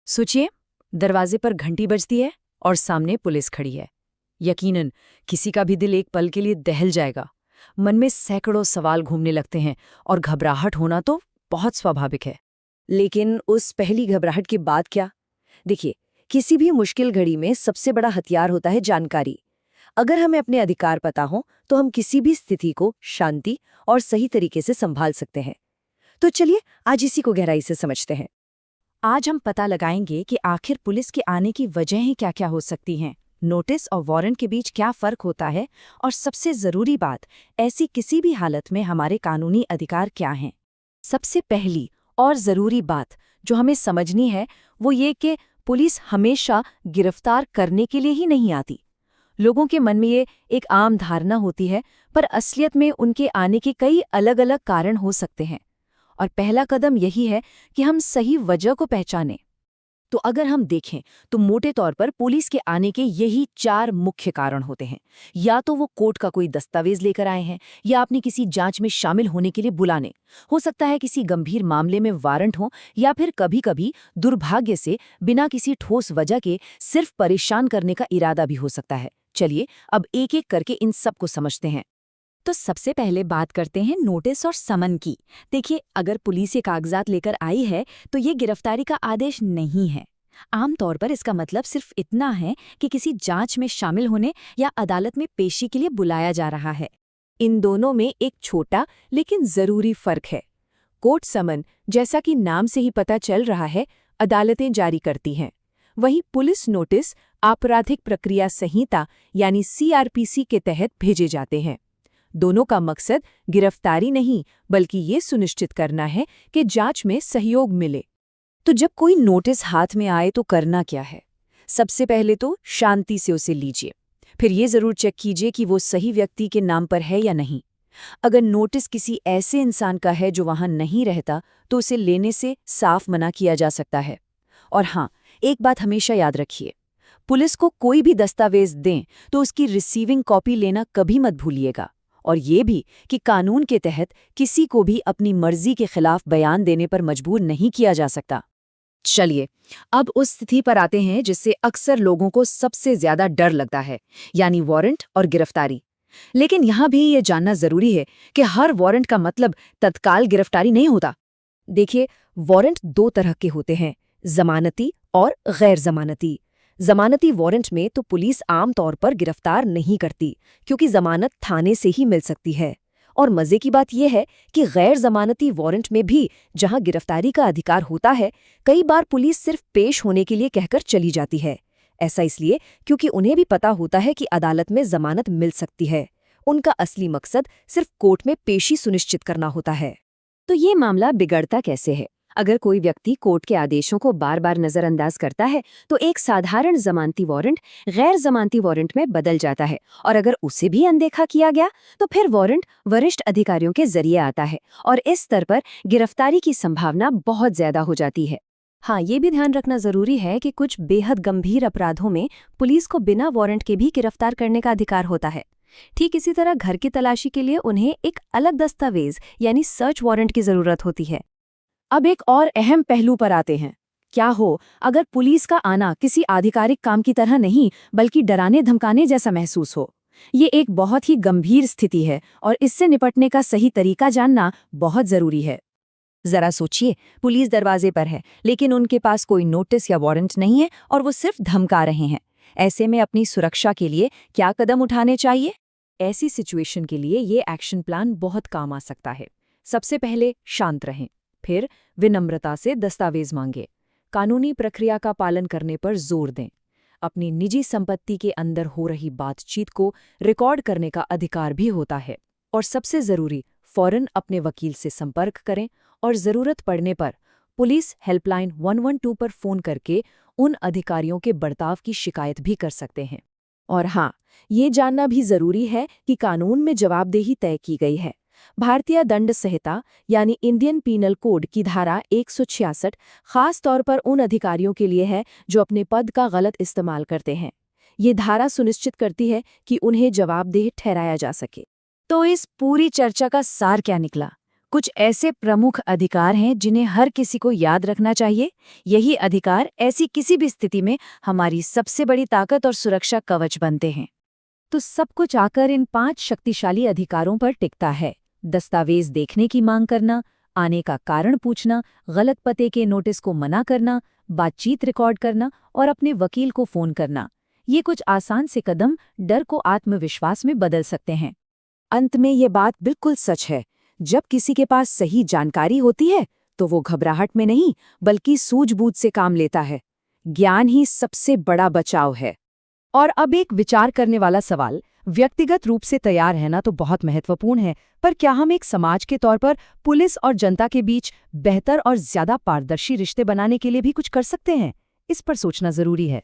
सोचिए, दरवाजे पर घंटी बजती है और सामने पुलिस खड़ी है। यकीनन किसी का भी दिल एक पल के लिए दहल जाएगा। मन में सैकड़ों सवाल घूमने लगते हैं और घबराहट होना तो बहुत स्वाभाविक है। लेकिन उस पहली घबराहट के बाद क्या? देखिए, किसी भी मुश्किल घड़ी में सबसे बड़ा हथियार होता है जानकारी। अगर हमें अपने अधिकार पता हो तो हम किसी भी स्थिति को शांति और सही तरीके से संभाल सकते हैं। तो चलिए आज इसी को गहराई से समझते हैं। आज हम पता लगाएंगे कि आखिर पुलिस के आने की वजहें क्या-क्या हो सकती हैं, नोटिस और वारंट के बीच क्या फर्क होता है, और सबसे जरूरी बात, ऐसी किसी भी हालत में हमारे कानूनी अधिकार क्या हैं। सबसे पहली और जरूरी बात जो हमें समझनी है वो ये कि पुलिस हमेशा गिरफ्तार करने के लिए ही नहीं आती। लोगों के मन में ये एक आम धारणा होती है, पर असलियत में उनके आने के कई अलग अलग कारण हो सकते हैं। और पहला कदम यही है कि हम सही वजह को पहचानें। तो अगर हम देखें तो मोटे तौर पर पुलिस के आने के यही 4 मुख्य कारण होते हैं। या तो वो कोर्ट का कोई दस्तावेज लेकर आए हैं, या अपनी किसी जांच में शामिल होने के लिए बुलाने। हो सकता है किसी गंभीर मामले में वारंट हो, या फिर कभी-कभी दुर्भाग्य से बिना किसी ठोस वजह के सिर्फ परेशान करने का इरादा भी हो सकता है। चलिए अब एक-एक करके इन सब को समझते हैं। तो सबसे पहले बात करते हैं नोटिस और समन की। देखिए, अगर पुलिस ये कागजात लेकर आई है तो ये गिरफ्तारी का आदेश नहीं है। आमतौर पर इसका मतलब सिर्फ इतना है कि किसी जांच में शामिल होने या अदालत में पेशी के लिए बुलाया जा रहा है। इन दोनों में एक छोटा लेकिन जरूरी फर्क है। कोर्ट समन, जैसा कि नाम से ही पता चल रहा है, अदालतें जारी करती हैं। वहीं पुलिस नोटिस आपराधिक प्रक्रिया संहिता यानी CRPC के तहत भेजे जाते हैं। दोनों का मकसद गिरफ्तारी नहीं, बल्कि ये सुनिश्चित करना है कि जांच में सहयोग मिले। तो जब कोई नोटिस हाथ में आए तो करना क्या है? सबसे पहले तो शांति से उसे लीजिए। फिर ये जरूर चेक कीजिए कि वो सही व्यक्ति के नाम पर है या नहीं। अगर नोटिस किसी ऐसे इंसान का है जो वहां नहीं रहता, तो उसे लेने से साफ मना किया जा सकता है। और हाँ, एक बात हमेशा याद रखिए, पुलिस को कोई भी दस्तावेज दें तो उसकी रिसीविंग कॉपी लेना कभी मत भूलिएगा। और ये भी कि कानून के तहत किसी को भी अपनी मर्जी के खिलाफ बयान देने पर मजबूर नहीं किया जा सकता। चलिए अब उस स्थिति पर आते हैं जिससे अक्सर लोगों को सबसे ज्यादा डर लगता है, यानी वारंट और गिरफ्तारी। लेकिन यहाँ भी ये जानना जरूरी है कि हर वारंट का मतलब तत्काल गिरफ्तारी नहीं होता। देखिए, वारंट 2 तरह के होते हैं, जमानती और गैर जमानती। जमानती वारंट में तो पुलिस आम तौर पर गिरफ्तार नहीं करती, क्योंकि जमानत थाने से ही मिल सकती है। और मजे की बात यह है कि गैर जमानती वारंट में भी जहां गिरफ्तारी का अधिकार होता है, कई बार पुलिस सिर्फ पेश होने के लिए कहकर चली जाती है। ऐसा इसलिए क्योंकि उन्हें भी पता होता है कि अदालत में जमानत मिल सकती है। उनका असली मकसद सिर्फ कोर्ट में पेशी सुनिश्चित करना होता है। तो ये मामला बिगड़ता कैसे है? अगर कोई व्यक्ति कोर्ट के आदेशों को बार बार नजरअंदाज करता है तो एक साधारण जमानती वारंट गैर जमानती वारंट में बदल जाता है, और अगर उसे भी अनदेखा किया गया तो फिर वारंट वरिष्ठ अधिकारियों के जरिए आता है, और इस स्तर पर गिरफ्तारी की संभावना बहुत ज्यादा हो जाती है। हाँ, ये भी ध्यान रखना जरूरी है कि कुछ बेहद गंभीर अपराधों में पुलिस को बिना वारंट के भी गिरफ्तार करने का अधिकार होता है। ठीक इसी तरह घर की तलाशी के लिए उन्हें एक अलग दस्तावेज यानी सर्च वारंट की जरूरत होती है। अब एक और अहम पहलू पर आते हैं। क्या हो अगर पुलिस का आना किसी आधिकारिक काम की तरह नहीं, बल्कि डराने धमकाने जैसा महसूस हो? ये एक बहुत ही गंभीर स्थिति है, और इससे निपटने का सही तरीका जानना बहुत जरूरी है। जरा सोचिए, पुलिस दरवाजे पर है, लेकिन उनके पास कोई नोटिस या वारंट नहीं है और वो सिर्फ धमका रहे हैं। ऐसे में अपनी सुरक्षा के लिए क्या कदम उठाने चाहिए? ऐसी सिचुएशन के लिए ये एक्शन प्लान बहुत काम आ सकता है। सबसे पहले शांत रहें, फिर विनम्रता से दस्तावेज मांगे, कानूनी प्रक्रिया का पालन करने पर जोर दें। अपनी निजी संपत्ति के अंदर हो रही बातचीत को रिकॉर्ड करने का अधिकार भी होता है। और सबसे जरूरी, फौरन अपने वकील से संपर्क करें, और जरूरत पड़ने पर पुलिस हेल्पलाइन 112 पर फोन करके उन अधिकारियों के बर्ताव की शिकायत भी कर सकते हैं। और हाँ, ये जानना भी जरूरी है कि कानून में जवाबदेही तय की गई है। भारतीय दंड संहिता यानी इंडियन पीनल कोड की धारा 166 खास तौर पर उन अधिकारियों के लिए है जो अपने पद का गलत इस्तेमाल करते हैं। ये धारा सुनिश्चित करती है कि उन्हें जवाबदेह ठहराया जा सके। तो इस पूरी चर्चा का सार क्या निकला? कुछ ऐसे प्रमुख अधिकार हैं जिन्हें हर किसी को याद रखना चाहिए। यही अधिकार ऐसी किसी भी स्थिति में हमारी सबसे बड़ी ताकत और सुरक्षा कवच बनते हैं। तो सब कुछ आकर इन 5 शक्तिशाली अधिकारों पर टिकता है। दस्तावेज देखने की मांग करना, आने का कारण पूछना, गलत पते के नोटिस को मना करना, बातचीत रिकॉर्ड करना और अपने वकील को फोन करना। ये कुछ आसान से कदम डर को आत्मविश्वास में बदल सकते हैं। अंत में ये बात बिल्कुल सच है, जब किसी के पास सही जानकारी होती है तो वो घबराहट में नहीं बल्कि सूझबूझ से काम लेता है। ज्ञान ही सबसे बड़ा बचाव है। और अब एक विचार करने वाला सवाल, व्यक्तिगत रूप से तैयार रहना तो बहुत महत्वपूर्ण है, पर क्या हम एक समाज के तौर पर पुलिस और जनता के बीच बेहतर और ज्यादा पारदर्शी रिश्ते बनाने के लिए भी कुछ कर सकते हैं? इस पर सोचना जरूरी है।